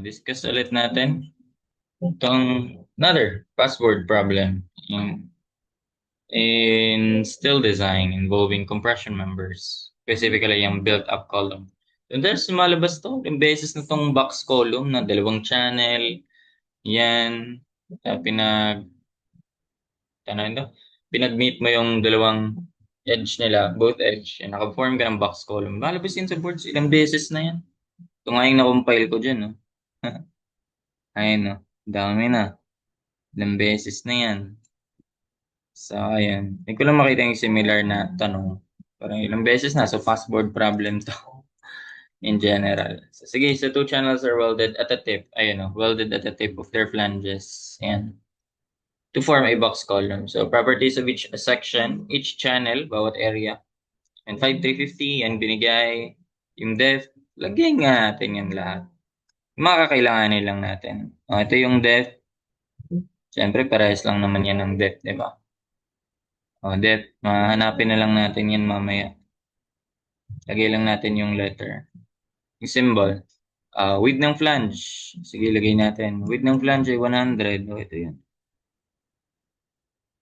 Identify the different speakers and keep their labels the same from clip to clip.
Speaker 1: Discuss ulit natin itong another password problem in still design involving compression members, specifically yung built-up column. And there's lumalabas to, yung beses na tong box column na dalawang channel, yan, pinag, ano ito, pinag-meet mo yung dalawang edge nila, both edge, yan, naka-form ka ng box column. Lumalabas yun sa boards, ilang beses na yan. Ito nga yung na-compile ko dyan, no? Ayun, no? Dami na. Ilang beses na yan. So, ayan. Hindi ko lang makita yung similar na tanong. Parang ilang beses na. So, password problem to in general. So, sige, so two channels are welded at the tip. Ayun o, welded at the tip of their flanges. Ayan. To form a box column. So, properties of each section, each channel, bawat area. And 5350, yan binigay. Yung depth, lagyan nga natin yan lahat. Makakailanganin lang natin. Ito yung depth. Siyempre, parehas lang naman yan ng depth, di ba? Depth, mahanapin na lang natin yan mamaya. Lagay lang natin yung letter. Yung symbol. Width ng flange. Sige, lagay natin. Width ng flange ay 100. Ito yun.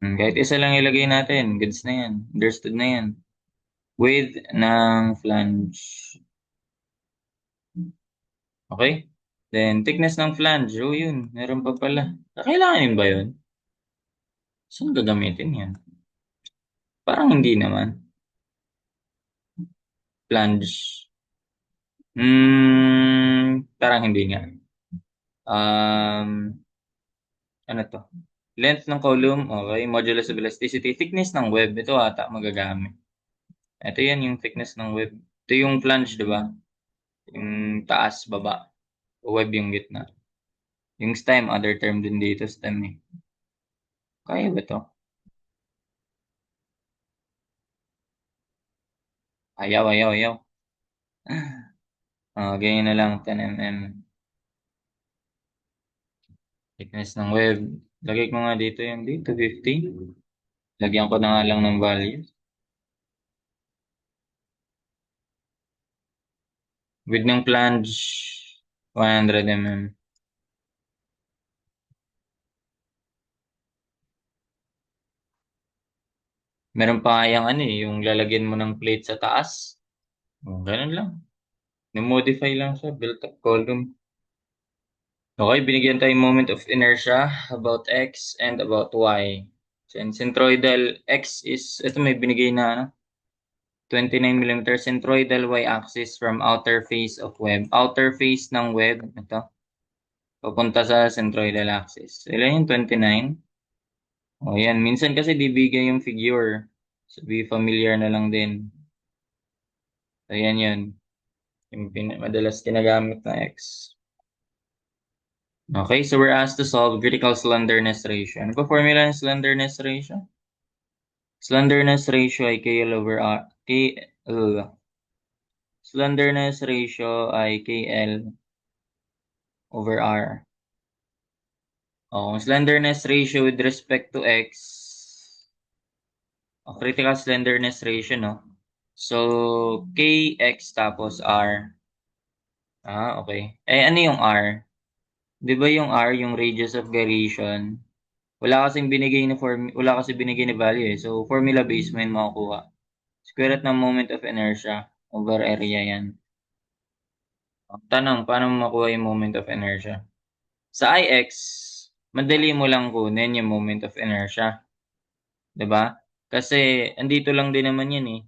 Speaker 1: Kahit isa lang ilagay natin. Goods na yan. Understood na yan. Width ng flange. Okay? Then, thickness ng flange. Yun. Meron pa pala. Kailanganin ba yun? Saan gagamitin yan? Parang hindi naman. Flange. Parang hindi nga. Ano to? Length ng column, okay. Modulus of elasticity. Thickness ng web, ito ata magagamit. Ito yan yung thickness ng web. Ito yung flange, di ba? Yung taas, baba. Web yung gitna. Yung stem, other term din dito, stem eh. Kaya ba to? Ayaw. Ganyan na lang, 10 mm. Thickness ng web. Lagay ko nga dito yung dito, 50. Lagyan ko na nga lang ng value. Width ng flange, 100 mm. Meron pa kayang yung lalagyan mo ng plate sa taas. Ganun lang. Na-modify lang siya, built-up column. Okay, binigyan tayong moment of inertia about X and about Y. So, in centroidal X is, ito may binigay na 29 mm centroidal Y-axis from outer face of web. Outer face ng web, ito, papunta sa centroidal axis. So, ilan yung 29? Yan. Minsan kasi bibigay yung figure. So, be familiar na lang din. So, yan yun. Yung madalas ginagamit na X. Okay, so we're asked to solve critical slenderness ratio. Ano pa formula ng slenderness ratio? Slenderness ratio ay KL over R. Slenderness ratio ay KL over R. Slenderness ratio with respect to X. Critical slenderness ratio, no? So, KX tapos R. Okay. Ano yung R? Di ba yung R, yung radius of gyration? Wala kasi binigay na value eh. So, formula base mo yun makukuha. Square root ng moment of inertia over area yan. Tanong, paano mo makuha yung moment of inertia? Sa IX, madali mo lang kunin yung moment of inertia. 'Di ba? Kasi, andito lang din naman yan eh.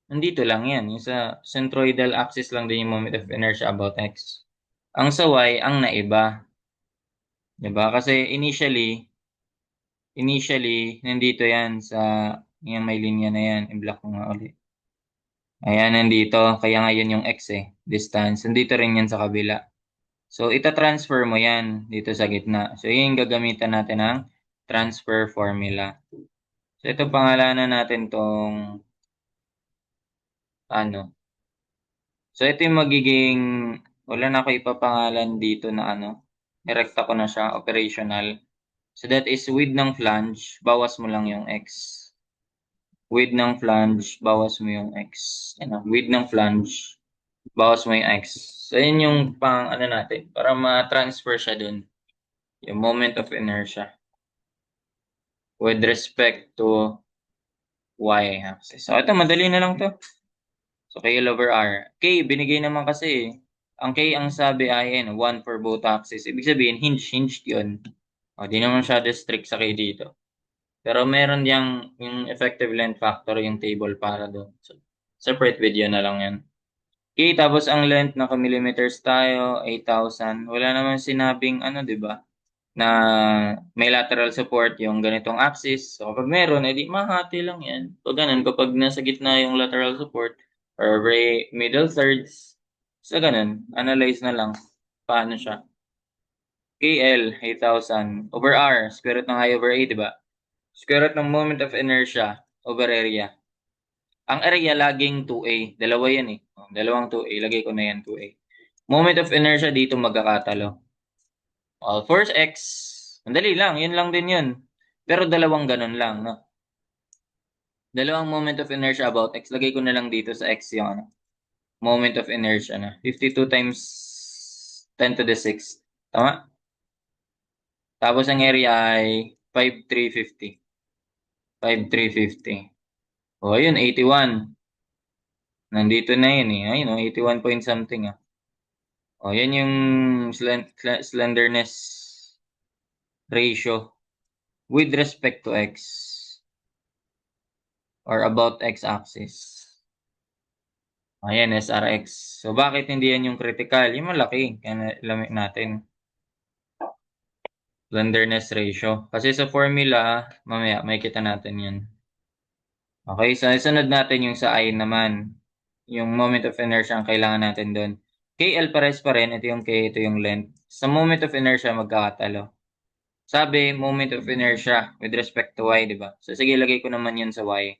Speaker 1: Andito lang yan. Yung sa centroidal axis lang din yung moment of inertia about X. Ang sa Y, ang naiba. 'Di ba? Kasi initially, nandito yan sa, yung may linya na yan. I-block ko nga ulit. Ayan, nandito. Kaya ngayon yung X eh. Distance. Nandito rin yan sa kabila. So, ita-transfer mo yan dito sa gitna. So, yun yung gagamitan natin ng transfer formula. So, ito pangalanan natin tong ano. So, ito yung magiging, wala na ako ipapangalan dito na Erekta ko na siya, operational. So, that is width ng flange, bawas mo lang yung X. Width ng flange, bawas mo yung X. Width ng flange. bawas mo yung x. So, yun yung pang ano natin, para ma-transfer siya dun, yung moment of inertia with respect to y-axis. So, ito, madali na lang to. So, KL over R. K, binigay naman kasi eh. Ang K, ang sabi ay 1 for both axis. Ibig sabihin, hinged yun. O, di naman siya strict sa K dito. Pero meron yung effective length factor, yung table para doon. So, separate video na lang yan. Okay, tapos ang length na millimeters tayo, 8,000. Wala naman sinabing ano, di ba? Na may lateral support yung ganitong axis. So kapag meron, edi mahati lang yan. So ganun, kapag nasa gitna yung lateral support or middle thirds, so ganun, analyze na lang paano siya. KL, 8,000 over R, square root ng I over A, di ba? Square root ng moment of inertia over area. Ang area laging 2A. Dalawa yan eh. Dalawang 2A. Lagay ko na yan 2A. Moment of inertia dito magkakatalo. Force X. Madali lang. Yun lang din yun. Pero dalawang ganun lang. No? Dalawang moment of inertia about X. Lagay ko na lang dito sa X yung ano, moment of inertia na. 52 times 10 to the 6. Tama? Tapos ang area ay 5,350. 5,350. O, ayun, 81. Nandito na yun eh. Ayun, 81 point something ah. O, yan yung slenderness ratio with respect to x or about x-axis. Ayan, SRX. So, bakit hindi yan yung critical? Yung malaki. Kaya alam natin. Slenderness ratio. Kasi sa formula, mamaya, may kita natin yan. Okay, so sunod natin yung sa I naman. Yung moment of inertia ang kailangan natin doon. KL pares pa rin. Ito yung K, ito yung length. Sa moment of inertia, magkakatalo. Sabi, moment of inertia with respect to y, di ba? So, sige, lagay ko naman yun sa y.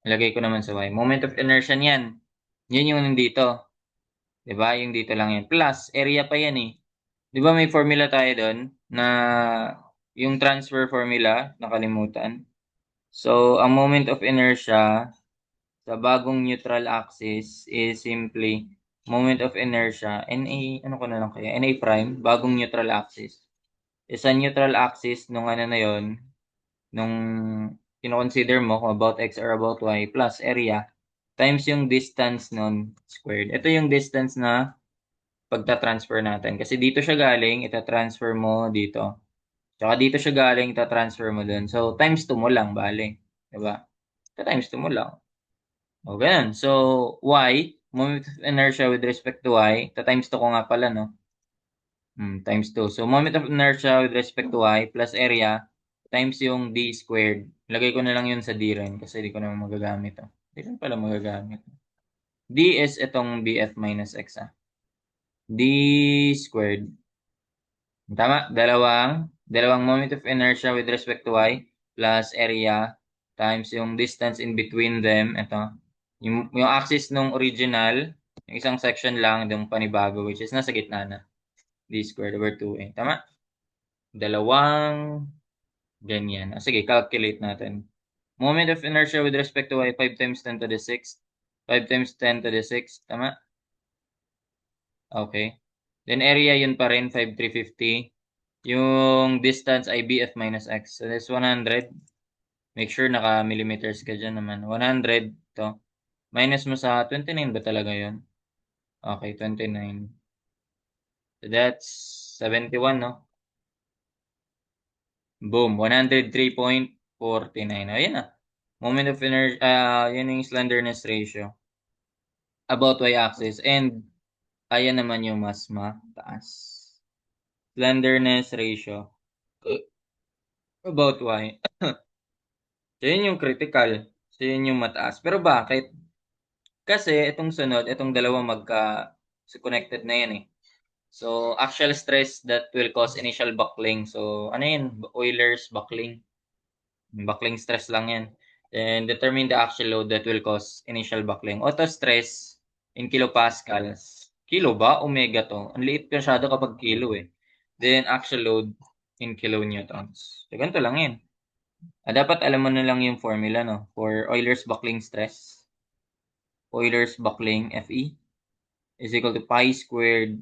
Speaker 1: Lagay ko naman sa y. Moment of inertia niyan. Yun yung nandito. Di ba? Yung dito lang yan. Plus, area pa yan eh. Di ba may formula tayo doon na yung transfer formula, nakalimutan. So, ang moment of inertia sa bagong neutral axis is simply moment of inertia, NA, ano ko na lang kaya? NA prime, bagong neutral axis. Isa neutral axis nung ano na yon, nung kino-consider mo kung about x or about y plus area times yung distance nun squared. Ito yung distance na pagta-transfer natin. Kasi dito siya galing, ita-transfer mo dito. Tsaka dito siya galing, ita-transfer mo dun. So, times 2 mo lang, bale. Diba? Ito times 2 mo lang. O, ganun. So, y, moment of inertia with respect to y, ita-times 2 ko nga pala, no? Times 2. So, moment of inertia with respect to y plus area times yung d squared. Lagay ko na lang yun sa d rin kasi di ko naman magagamit. Di rin pala magagamit. D is itong bf minus x. D squared. Tama? Dalawang moment of inertia with respect to y plus area times yung distance in between them. Ito. Yung axis nung original, yung isang section lang, yung panibago, which is nasa gitna na. D squared over 2a. Tama? Dalawang ganyan. Sige, calculate natin. Moment of inertia with respect to y, 5 times 10 to the 6. 5 times 10 to the 6. Tama? Okay. Then area yun pa rin, 5,350. Yung distance ay bf minus x. So that's 100. Make sure naka-millimeters ka dyan naman. 100 to. Minus mo sa 29 ba talaga yun? Okay, 29. So that's 71, no? Boom, 103.49. Ayan na. Moment of inertia, yun yung slenderness ratio about y-axis. And ayan naman yung mas mataas. Slenderness ratio about y. So, yun yung critical. So, yun yung mataas. Pero bakit? Kasi itong sunod, itong dalawa connected na yan eh. So, actual stress that will cause initial buckling. So, ano yun? Euler's buckling. Buckling stress lang yan. Then, determine the actual load that will cause initial buckling. Auto stress in kilopascals. Kilo ba? Omega to. Ang liit masyado kapag kilo eh. Then, actual load in kilonewtons. So, ganito lang yan. Dapat alam mo na lang yung formula, no? For Euler's buckling stress. Euler's buckling, Fe. is equal to pi squared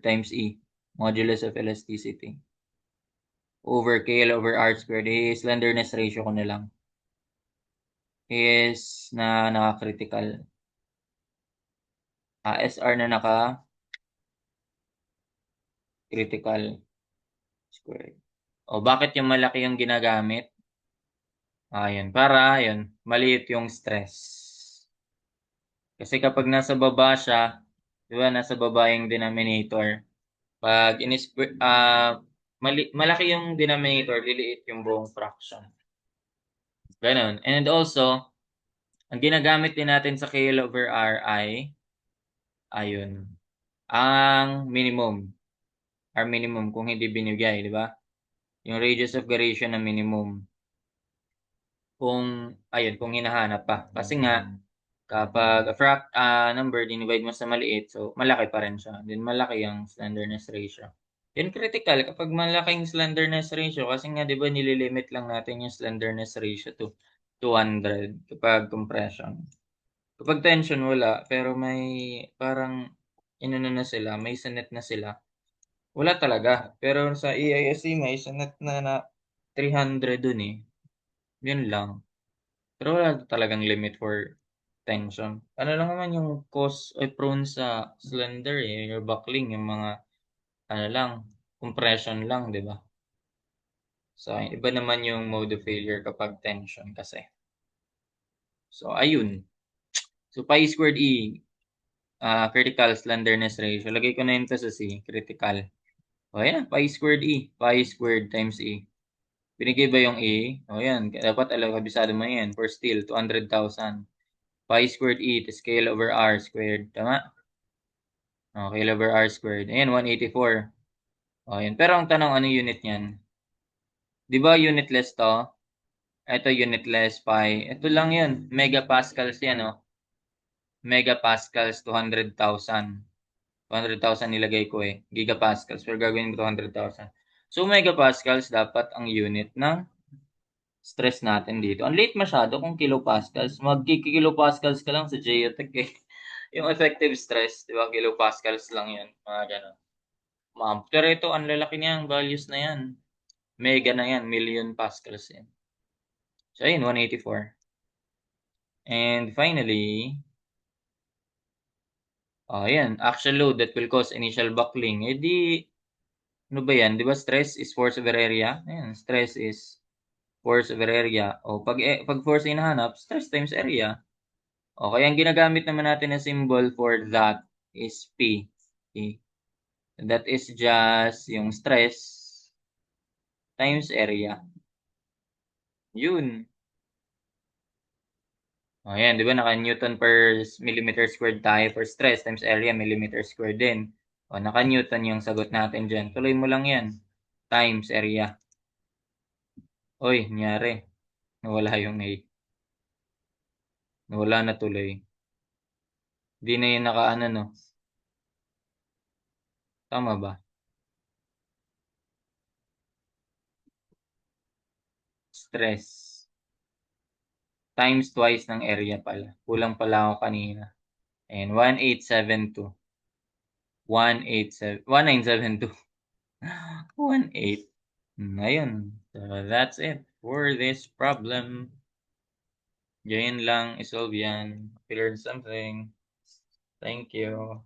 Speaker 1: times E, modulus of elasticity, over KL over R squared. Slenderness ratio ko na lang is na naka-critical. SR na naka-critical squared. O, bakit yung malaki yung ginagamit? Ayun, para, ayun, maliit yung stress. Kasi kapag nasa baba siya, di ba, nasa baba yung denominator. Pag malaki yung denominator, liliit yung buong fraction. Ganon. And also, ang ginagamit din natin sa KL over R ay, ayun, ang minimum. R minimum kung hindi binigay, di ba? Yung radius of gyration na minimum. Kung hinahanap pa. Kasi nga, kapag number, dinivide mo sa maliit, so malaki pa rin siya. Then malaki yung slenderness ratio. Then critical, kapag malaking slenderness ratio, kasi nga, di ba, nililimit lang natin yung slenderness ratio to 200 kapag compression. Kapag tension, wala. Pero may parang, na sila, may sanet na sila. Wala talaga. Pero sa EISC, may sanet na 300 dun eh. Yun lang. Pero wala talagang limit for tension. Ano lang naman yung cause ay prone sa slender eh, your buckling, yung mga ano lang, compression lang, di ba? So, iba naman yung mode of failure kapag tension kasi. So, ayun. So, pi squared E, critical slenderness ratio. Lagay ko na yun to sa C, critical. O, yan, pi squared E, pi squared times E. Binigay ba yung E? O, yan, dapat alam, kabisado mo yan. For steel, 200,000. Pi squared E to scale over R squared. Tama? Okay, over R squared. Ayan, 184. O, yan. Pero ang tanong, ano unit niyan? Di ba unitless to? Ito unitless pi. Ito lang yun. Megapascals yan, oh. Megapascals, 200,000. 200,000 nilagay ko eh. Gigapascals. Pero gagawin ko 200,000. So, megapascals dapat ang unit ng stress natin dito. Ang late masyado kung kilopascals. Magkikilopascals ka lang sa geotech eh. Yung effective stress, di ba? Kilopascals lang yun. Mga ganun. Ma'am. Pero ito, ang lalaki niya, ang values na yan. Mega na yan, million pascals yan. So, ayun, 184. And finally, ayan, actual load that will cause initial buckling. Eh di, ano ba yan? Di ba stress is force over area? Ayan, stress is force over area. O pag force hinahanap, stress times area. O kaya ang ginagamit naman natin na symbol for that is P. Okay? That is just yung stress times area. Yun. O yan, di ba naka-Newton per millimeter squared tayo for stress times area millimeter squared din. O naka-Newton yung sagot natin dyan. Tuloy mo lang yan. Times area. Oy, nangyari. Nawala yung A. Nawala na tuloy. Di na yun nakaano no. Tama ba? Stress. Times twice ng area pala. Kulang pala ako kanina. And 1872. 1972. 18. Ayun. So that's it for this problem. Ganyan lang, isolve yan. If you learned something, thank you.